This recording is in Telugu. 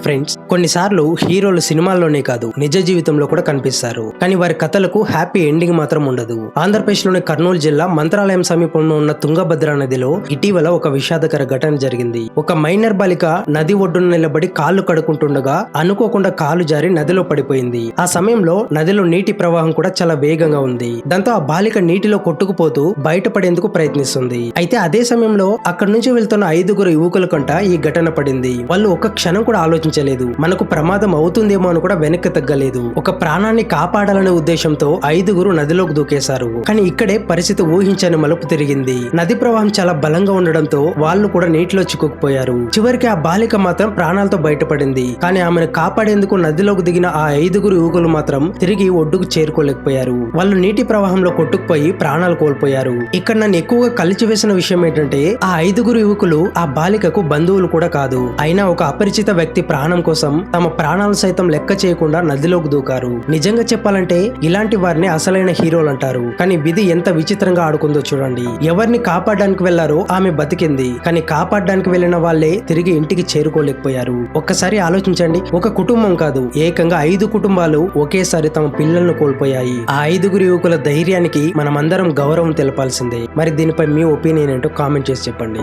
ఫ్రెండ్స్, కొన్నిసార్లు హీరోలు సినిమాల్లోనే కాదు నిజ జీవితంలో కూడా కనిపిస్తారు. కానీ వారి కథలకు హ్యాపీ ఎండింగ్ మాత్రం ఉండదు. ఆంధ్రప్రదేశ్ లోని కర్నూలు జిల్లా మంత్రాలయం సమీపంలో ఉన్న తుంగభద్ర నదిలో ఇటీవల ఒక విషాదకర ఘటన జరిగింది. ఒక మైనర్ బాలిక నది ఒడ్డున నిలబడి కాళ్ళు కడుకుంటుండగా అనుకోకుండా కాలు జారి నదిలో పడిపోయింది. ఆ సమయంలో నదిలో నీటి ప్రవాహం కూడా చాలా వేగంగా ఉంది. దాంతో ఆ బాలిక నీటిలో కొట్టుకుపోతూ బయటపడేందుకు ప్రయత్నిస్తుంది. అయితే అదే సమయంలో అక్కడి నుంచి వెళ్తున్న 5 యువకుల కంట ఈ ఘటన పడింది. వాళ్ళు ఒక్క క్షణం కూడా ఆలోచించలేదు. మనకు ప్రమాదం అవుతుందేమో అని కూడా వెనక్కి తగ్గలేదు. ఒక ప్రాణాన్ని కాపాడాలనే ఉద్దేశంతో 5 నదిలోకి దూకేశారు. కానీ ఇక్కడే పరిస్థితి ఊహించని మలుపు తిరిగింది. నది ప్రవాహం చాలా బలంగా ఉండడంతో వాళ్ళు కూడా నీటిలో చిక్కుకుపోయారు. చివరికి ఆ బాలిక మాత్రం ప్రాణాలతో బయటపడింది. కానీ ఆమెను కాపాడేందుకు నదిలోకి దిగిన ఆ 5 యువకులు మాత్రం తిరిగి ఒడ్డుకు చేరుకోలేకపోయారు. వాళ్ళు నీటి ప్రవాహంలో కొట్టుకుపోయి ప్రాణాలు కోల్పోయారు. ఇక్కడ నన్ను ఎక్కువగా కలిచివేసిన విషయం ఏంటంటే, ఆ 5 యువకులు ఆ బాలికకు బంధువులు కూడా కాదు. అయినా ఒక అపరిచిత వ్యక్తి ప్రాణం కోసం తమ ప్రాణాలు సైతం లెక్క చేయకుండా నదిలోకి దూకారు. నిజంగా చెప్పాలంటే ఇలాంటి వారిని అసలైన హీరోలు అంటారు. కానీ విధి ఎంత విచిత్రంగా ఆడుకుందో చూడండి. ఎవరిని కాపాడడానికి వెళ్లారో ఆమె బతికింది. కానీ కాపాడడానికి వెళ్లిన వాళ్ళే తిరిగి ఇంటికి చేరుకోలేకపోయారు. ఒక్కసారి ఆలోచించండి. ఒక కుటుంబం కాదు, ఏకంగా 5 కుటుంబాలు ఒకేసారి తమ పిల్లలను కోల్పోయాయి. ఆ 5 యువకుల ధైర్యానికి మనమందరం గౌరవం తెలపాల్సిందే. మరి దీనిపై మీ ఒపీనియన్ ఏంటో కామెంట్ చేసి చెప్పండి.